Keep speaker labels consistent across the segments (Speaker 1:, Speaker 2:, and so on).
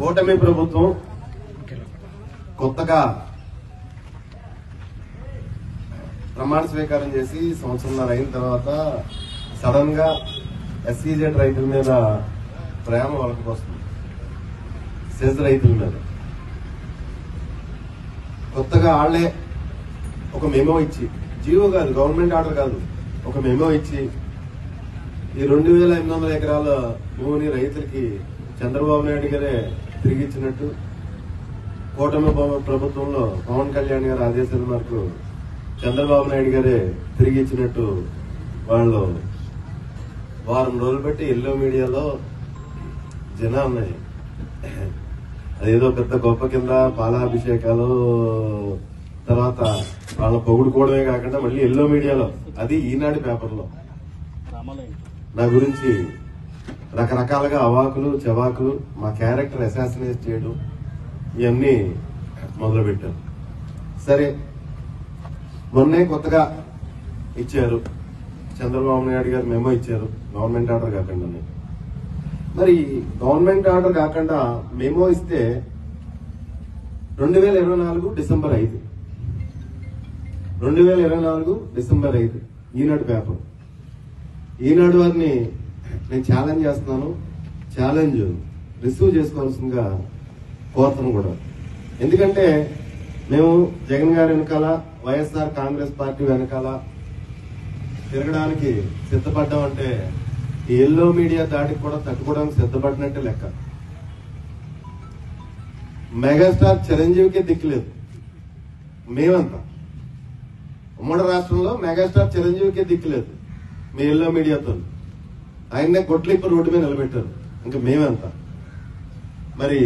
Speaker 1: కూటమి ప్రభుత్వం కొత్తగా ప్రమాణ స్వీకారం చేసి సంవత్సరంన్నర అయిన తర్వాత సడన్ గా ఎస్సీజెడ్ రైతుల మీద ప్రేమ వస్తుంది. సెజ్ రైతుల మీద కొత్తగా వాళ్లే ఒక మెమో ఇచ్చి, జీవో కాదు, గవర్నమెంట్ ఆర్డర్ కాదు, ఒక మెమో ఇచ్చి ఈ 2800 ఎకరాల భూమిని రైతులకి చంద్రబాబు నాయుడు గారే తిరిగి ఇచ్చినట్టు, కూటమి ప్రభుత్వంలో పవన్ కళ్యాణ్ గారి ఆదేశాల మేరకు చంద్రబాబు నాయుడు గారే తిరిగి ఇచ్చినట్టు వాళ్ళు వారం రోజులు బట్టి ఎల్లో మీడియాలో జనాలున్నాయి. అదేదో పెద్ద గొప్ప కింద పాలాభిషేకాలు, తర్వాత వాళ్ళ పొగుడుకోవడమే కాకుండా మళ్ళీ ఎల్లో మీడియాలో, అది ఈనాడు పేపర్లో నా గురించి రకరకాలుగా అవాకులు చవాకులు, మా క్యారెక్టర్ అసాసినేట్ చేయడం, ఇవన్నీ మొదలుపెట్టారు. సరే, మొన్నే కొత్తగా ఇచ్చారు, చంద్రబాబు నాయుడు గారు మెమో ఇచ్చారు, గవర్నమెంట్ ఆర్డర్ కాకుండా. మరి గవర్నమెంట్ ఆర్డర్ కాకుండా మెమో ఇస్తే 2024 డిసెంబర్ 5, 2024 డిసెంబర్ 5 ఈనాడు పేపర్. ఈనాడు వారిని నేను ఛాలెంజ్ చేస్తున్నాను, ఛాలెంజ్ రిసీవ్ చేసుకోవాల్సిందిగా కోరుతాను కూడా. ఎందుకంటే మేము జగన్ గారి వెనకాల, వైఎస్ఆర్ కాంగ్రెస్ పార్టీ వెనకాల తిరగడానికి సిద్ధపడ్డామంటే ఈ ఎల్లో మీడియా దాటికి కూడా తట్టుకోవడానికి సిద్ధపడినట్టే లెక్క. మెగాస్టార్ చిరంజీవికి దిక్కులేదు, మేమంతా ఉమ్మడి రాష్ట్రంలో మెగాస్టార్ చిరంజీవికి దిక్కులేదు మీ ఎల్లో మీడియాతో. ఆయన్నే కొట్లిప్పి రోడ్డు మీద నిలబెట్టారు, ఇంకా మేమంతా. మరి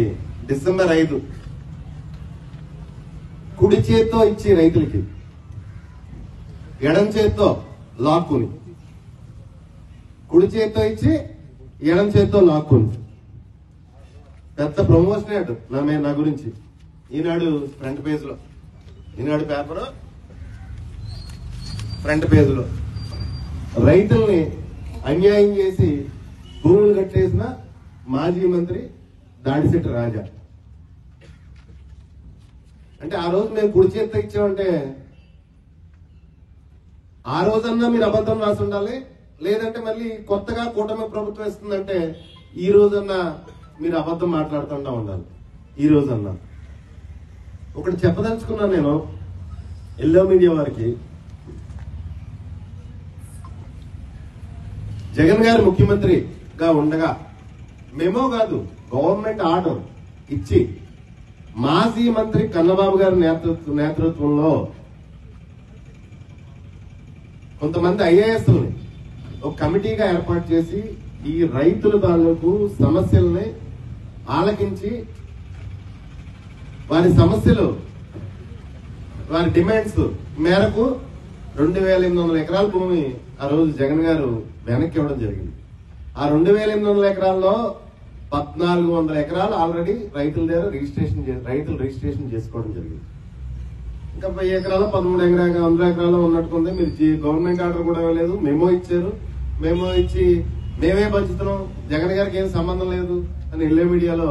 Speaker 1: డిసెంబర్ 5 కుడి చేత్తో ఇచ్చి రైతులకి, ఎడం చేత్తో లాక్కుని, కుడి చేత్తో ఇచ్చి ఎడం చేత్తో లాక్కుని పెద్ద ప్రమోషన్ యాడ్ నా గురించి ఈనాడు ఫ్రంట్ పేజ్ లో, ఈనాడు పేపర్ ఫ్రంట్ పేజ్ లో రైతుల్ని అన్యాయం చేసి భూములు కట్టేసిన మాజీ మంత్రి దాడిశెట్టి రాజా. అంటే ఆ రోజు మేము కుడి చేత్తో ఇచ్చామంటే ఆ రోజన్నా మీరు అబద్ధం రాసి ఉండాలి, లేదంటే మళ్ళీ కొత్తగా కూటమి ప్రభుత్వం ఇస్తుందంటే ఈ రోజన్నా మీరు అబద్ధం మాట్లాడుతుంటా ఉండాలి. ఈ రోజన్నా ఒకటి చెప్పదలుచుకున్నాను నేను ఎల్లో మీడియా వారికి. జగన్ గారు ముఖ్యమంత్రిగా ఉండగా మెమో కాదు, గవర్నమెంట్ ఆర్డర్ ఇచ్చి మాజీ మంత్రి కన్నబాబు గారి నేతృత్వంలో కొంతమంది ఐఏఎస్లని ఒక కమిటీగా ఏర్పాటు చేసి ఈ రైతుల తాలూకు సమస్యల్ని ఆలకించి వారి సమస్యలు, వారి డిమాండ్స్ మేరకు 2800 ఎకరాల భూమి ఆ రోజు జగన్ గారు వెనక్కి ఇవ్వడం జరిగింది. ఆ 2800 ఎకరాల్లో 1400 ఎకరాలు ఆల్రెడీ రైతుల దగ్గర రైతులు రిజిస్ట్రేషన్ చేసుకోవడం జరిగింది. ఇంకా 1000 ఎకరాలు 1300 ఎకరాలు ఉన్నట్టుకుంది. మీరు గవర్నమెంట్ ఆర్డర్ కూడా ఇవ్వలేదు, మెమో ఇచ్చారు. మెమో ఇచ్చి మేమే పంచుతున్నాం, జగన్ గారికి ఏం సంబంధం లేదు అని ఎల్లో మీడియాలో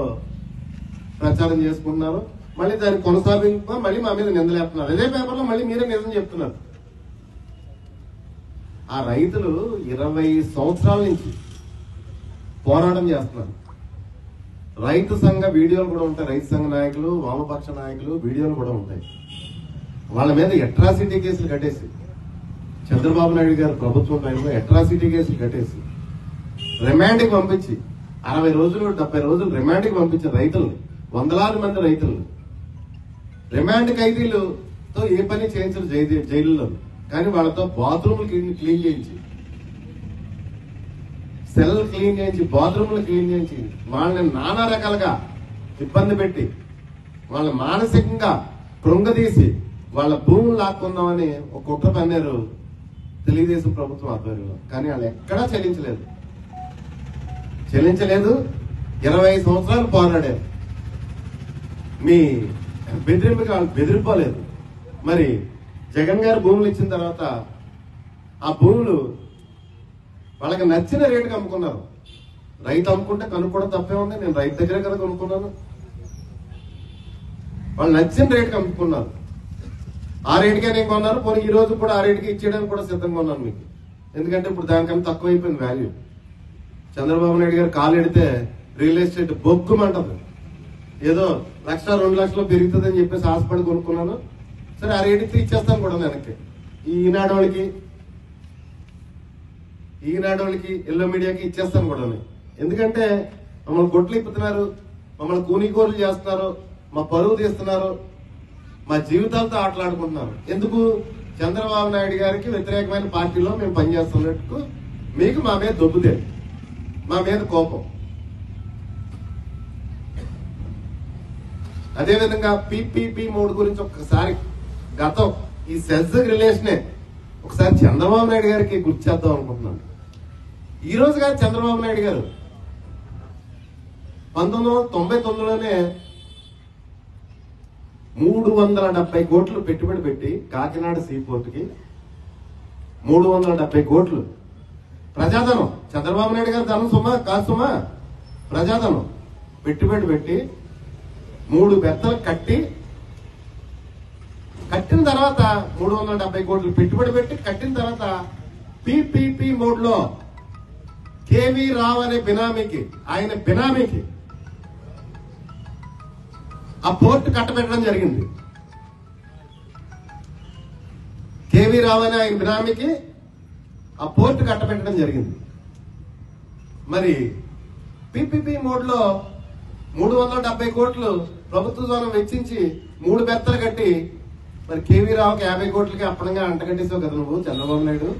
Speaker 1: ప్రచారం చేసుకుంటున్నారు. మళ్ళీ దాన్ని కొనసాగింపు మళ్ళీ మా మీద నిందలేస్తున్నారు. అదే పేపర్లో మళ్ళీ మీరే నిజం చెప్తున్నారు. ఆ రైతులు 20 సంవత్సరాల నుంచి పోరాటం చేస్తున్నారు. రైతు సంఘ వీడియోలు కూడా ఉంటాయి, రైతు సంఘ నాయకులు, వామపక్ష నాయకులు వీడియోలు కూడా ఉంటాయి. వాళ్ళ మీద అట్రాసిటీ కేసులు కట్టేసి, చంద్రబాబు నాయుడు గారు ప్రభుత్వం టైంలో అట్రాసిటీ కేసులు కట్టేసి రిమాండ్కి పంపించి 60 రోజులు 70 రోజులు రిమాండ్కి పంపించిన రైతుల్ని, వందలాది మంది రైతులను రిమాండ్ ఖైదీలతో ఏ పని చేయించరు జైలులో. కానీ వాళ్ళతో బాత్రూమ్లు క్లీన్ చేయించి, సెల్ క్లీన్ చేయించి, బాత్రూమ్లు క్లీన్ చేయించి వాళ్ళని నానా రకాలుగా ఇబ్బంది పెట్టి వాళ్ళని మానసికంగా కృంగదీసి వాళ్ళ భూములు లాక్కుందామని ఒక కుట్ర పన్నారు తెలుగుదేశం ప్రభుత్వం ఆధ్వర్యంలో. కానీ వాళ్ళు ఎక్కడా చెల్లించలేదు. 20 సంవత్సరాలు పోరాడారు. మీ బెదిరింపుకి వాళ్ళు బెదిరిపోలేదు. మరి జగన్ గారు భూములు ఇచ్చిన తర్వాత ఆ భూములు వాళ్ళకి నచ్చిన రేటుకి అమ్ముకున్నారు. రైతు అమ్ముకుంటే కనుక్కోవడం తప్పే ఉంది. నేను రైతు దగ్గరే కదా కొనుక్కున్నాను. వాళ్ళు నచ్చిన రేటుకి అమ్ముకున్నారు. ఆ రేటుకే నేను కొన్నాను. పోనీ ఈ రోజు కూడా ఆ రేటుకి ఇచ్చేయడానికి కూడా సిద్ధంగా ఉన్నాను మీకు. ఎందుకంటే ఇప్పుడు దానికన్నా తక్కువ అయిపోయింది వాల్యూ. చంద్రబాబు నాయుడు గారు కాలు ఎడితే రియల్ ఎస్టేట్ బొగ్గుమంటది. ఏదో 1,00,000 2 లక్షలు పెరుగుతుందని చెప్పేసి ఆశపడి కొనుక్కున్నాను. సరే ఆ రేటుకి ఇచ్చేస్తాను కూడా వెనక్కి. ఈ ఈనాడు వాళ్ళకి ఎల్లో మీడియాకి ఇచ్చేస్తాను కూడా. ఎందుకంటే మమ్మల్ని గొడ్లు ఇప్పుతున్నారు, మమ్మల్ని కూనీకోర్లు చేస్తున్నారు, మా పరువు తీస్తున్నారు, మా జీవితాలతో ఆటలాడుకుంటున్నారు. ఎందుకు? చంద్రబాబు నాయుడు గారికి వ్యతిరేకమైన పార్టీలో మేము పనిచేస్తున్నట్టు మీకు మా మీద దొబ్బుతే, మా మీద కోపం. అదేవిధంగా PPP మోడ్ గురించి ఒక్కసారి గతం ఈ సెజ్ రిలేషనే ఒకసారి చంద్రబాబు నాయుడు గారికి గుర్తు చేద్దాం అనుకుంటున్నాను. ఈ రోజు గారు చంద్రబాబు నాయుడు గారు 1999లోనే 370 కోట్లు పెట్టుబడి పెట్టి కాకినాడ సీపోర్టుకి 370 కోట్లు ప్రజాధనం, చంద్రబాబు నాయుడు గారు ధనం సుమా కాదు సుమా, ప్రజాధనం పెట్టుబడి పెట్టి 3 బెత్తలు కట్టిన తర్వాత 370 కోట్లు పెట్టుబడి పెట్టి కట్టిన తర్వాత PPP మోడ్ లో కేవీ రావు అనే ఆయన బినామీకి ఆ పోర్టు కట్టబెట్టడం జరిగింది. కేవీ రావు అనే ఆయన బినామీకి ఆ పోర్టు కట్టబెట్టడం జరిగింది. మరి PPP మోడ్ లో 370 కోట్లు ప్రభుత్వ ధనం వెచ్చించి 3 బెత్తలు కట్టి మరి కేవీ రావుకి 50 కోట్లకి అప్పనంగా అంటగట్టేసావు కదా నువ్వు చంద్రబాబు నాయుడు.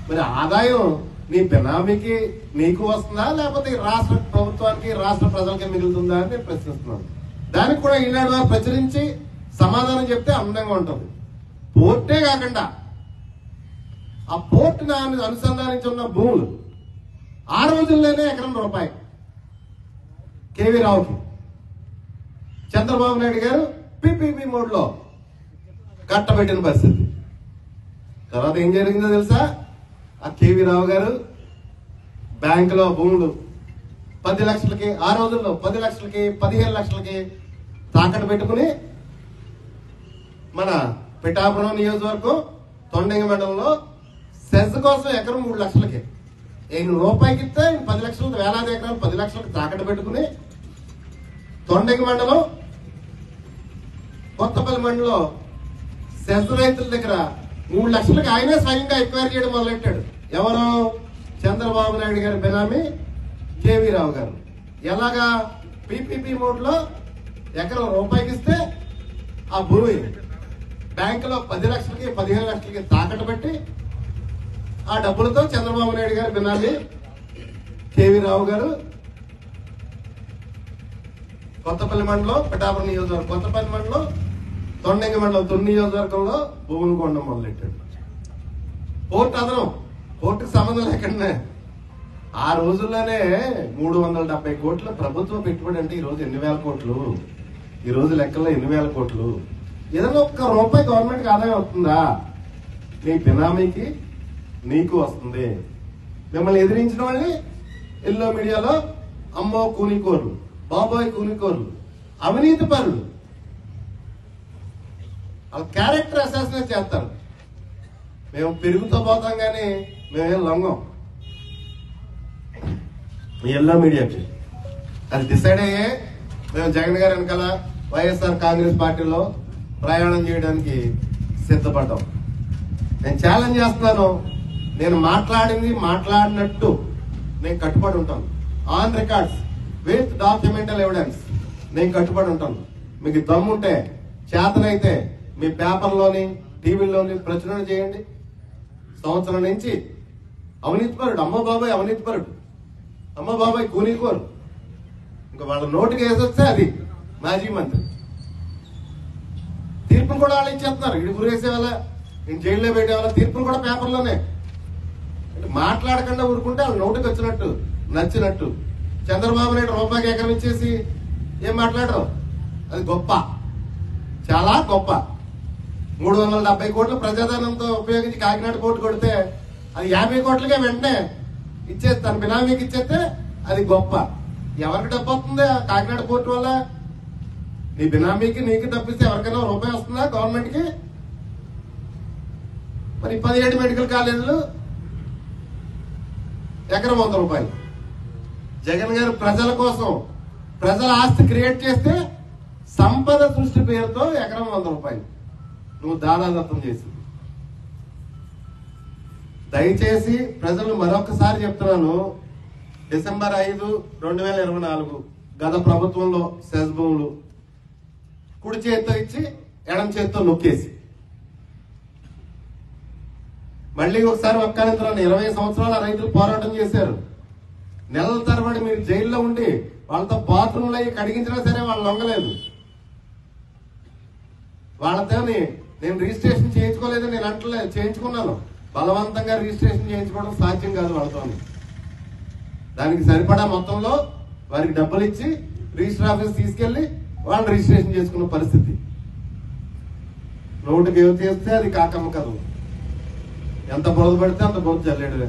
Speaker 1: మరి ఆదాయం నీ బినామీకి నీకు వస్తుందా, లేకపోతే రాష్ట్ర ప్రభుత్వానికి రాష్ట్ర ప్రజలకి మిగులుతుందా అని నేను ప్రశ్నిస్తున్నాను. దానికి కూడా ఈనాడు వారు ప్రచురించి సమాధానం చెప్తే అందంగా ఉంటుంది. పోర్టే కాకుండా ఆ పోర్టు అనుసంధానించి ఉన్న భూములు ఆ రోజుల్లోనే ఎకరం రూపాయి కేవీ రావుకి చంద్రబాబు నాయుడు గారు PPP మోడ్ లో కట్టబెట్టిన పరిస్థితి. తర్వాత ఏం జరిగిందో తెలుసా? ఆ కేవీ రావు గారు బ్యాంకులో భూములు 10 లక్షలకి, ఆ రోజుల్లో 10 లక్షలకి 15 లక్షలకి తాకట్టు పెట్టుకుని మన పిఠాపురం నియోజకవర్గం తొండంగి మండలంలో సెజ్ కోసం ఎకరం 3 లక్షలకి రూపాయికి ఇస్తే 10 లక్షలు, వేలాది ఎకరాలు 10 లక్షలకి తాకట్టు పెట్టుకుని తొండంగి మండలం కొత్తపల్లి మండలం సెజ్ రైతుల దగ్గర 3 లక్షలకి ఆయనే స్వయంగా ఎక్వైరీ చేయడం మొదలెట్టాడు. ఎవరు? చంద్రబాబు నాయుడు గారి బినామీ కేవీ రావు గారు. ఎలాగా? PPP మోడ్ లో ఎకరం రూపాయికి ఇస్తే ఆ భూమి బ్యాంకులో 10 లక్షలకి 15 లక్షలకి తాకట్టు పెట్టి ఆ డబ్బులతో చంద్రబాబు నాయుడు గారి బినామీ కేవీ రావు గారు కొత్తపల్లి మండలం పిఠాపురం నియోజకవర్గం, కొత్తపల్లి మండలం తొండంగి మండలం తొన్ని నియోజకవర్గంలో భూములు కొనడం మొదలెట్టాడు. పోర్టు అదనం, పోర్టుకు సంబంధం లేకుండా ఆ రోజుల్లోనే 370 కోట్ల ప్రభుత్వ పెట్టుబడి అంటే ఈ రోజు ఎన్ని వేల కోట్లు? ఈ రోజు లెక్కల్లో ఎన్ని వేల కోట్లు? ఏదైనా ఒక్క రూపాయి గవర్నమెంట్కి ఆదాయం వస్తుందా? నీ బినామీకి నీకు వస్తుంది. మిమ్మల్ని ఎదిరించిన వాళ్ళని ఎల్లో మీడియాలో అమ్మో కూనికోర్లు, బాబోయ్ కూనికోర్లు, అవినీతి పరులు, వాళ్ళ క్యారెక్టర్ అసాసినేట్ చేస్తారు. మేము పెరుగుతూ పోతాం కానీ మేమేం లొంగం. ఎల్లో మీడియాకి అది డిసైడ్ అయ్యే మేము జగన్ గారి వెనకాల వైఎస్ఆర్ కాంగ్రెస్ పార్టీలో ప్రయాణం చేయడానికి సిద్ధపడ్డాం. నేను ఛాలెంజ్ చేస్తున్నాను. నేను మాట్లాడినట్టు నేను కట్టుబడి ఉంటాను. On records with documental evidence నేను కట్టుబడి ఉంటాను. మీకు దమ్ముంటే చేతనైతే మీ పేపర్లోని టీవీలోని ప్రచురణ చేయండి. సంవత్సరం నుంచి అవినీతిపరుడు, అమ్మ బాబాయ్ అవినీతిపరుడు, అమ్మ బాబాయ్ కూనీకోరు, ఇంకా వాళ్ళ నోటికి వేసొస్తే అది మాజీ మంత్రి. తీర్పును కూడా వాళ్ళు ఇచ్చేస్తున్నారు. ఇటు గురేసే వాళ్ళ, నేను జైల్లో పెట్టే వాళ్ళ తీర్పును కూడా పేపర్లోనే. మాట్లాడకుండా ఊరుకుంటే వాళ్ళ నోటికి వచ్చినట్టు నచ్చినట్టు. చంద్రబాబు నాయుడు రూపాయికి ఎకరం ఇచ్చేసి ఏం మాట్లాడరు? అది గొప్ప, చాలా గొప్ప. 370 కోట్ల ప్రజాధనంతో ఉపయోగించి కాకినాడ కోర్టు కొడితే అది 50 కోట్లకే వెంటనే ఇచ్చేస్తే, తన బినామీకి ఇచ్చేస్తే అది గొప్ప. ఎవరికి డబ్బు వస్తుంది కాకినాడ కోర్టు వల్ల? నీ బినామీకి నీకు తప్పిస్తే ఎవరికైనా రూపాయి వస్తుందా గవర్నమెంట్ కి? మరి 17 మెడికల్ కాలేజీలు ఎకరం 100 రూపాయలు. జగన్ గారు ప్రజల కోసం ప్రజల ఆస్తి క్రియేట్ చేస్తే సంపద సృష్టి పేరుతో ఎకరం 100 రూపాయలు నువ్వు దానాదత్తం చేసి. దయచేసి ప్రజలు మరొకసారి చెప్తున్నాను, డిసెంబర్ 5, 2024 గత ప్రభుత్వంలో సెస్ భూములు కుడి చేత్తో ఇచ్చి ఎడం చేత్తో నొక్కేసి మళ్ళీ ఒకసారి ఒక్కనంతరాన్ని 20 సంవత్సరాల రైతులు పోరాటం చేశారు. నెలల తరబడి మీరు జైల్లో ఉండి వాళ్ళతో బాత్రూంలు అయ్యి కడిగించినా సరే వాళ్ళు లొంగలేదు. వాళ్ళతో నేను రిజిస్ట్రేషన్ చేయించుకోలేదు, నేను అంటలేదు, చేయించుకున్నాను. బలవంతంగా రిజిస్ట్రేషన్ చేయించుకోవడం సాధ్యం కాదు వాళ్ళతో. దానికి సరిపడా మొత్తంలో వారికి డబ్బులు ఇచ్చి రిజిస్టర్ ఆఫీస్ తీసుకెళ్లి వాళ్ళు రిజిస్ట్రేషన్ చేసుకున్న పరిస్థితి. నోటుకి ఏవి చేస్తే అది కాకమ్మ కదవు. ఎంత బురద పడితే అంత బురద చల్లేడు.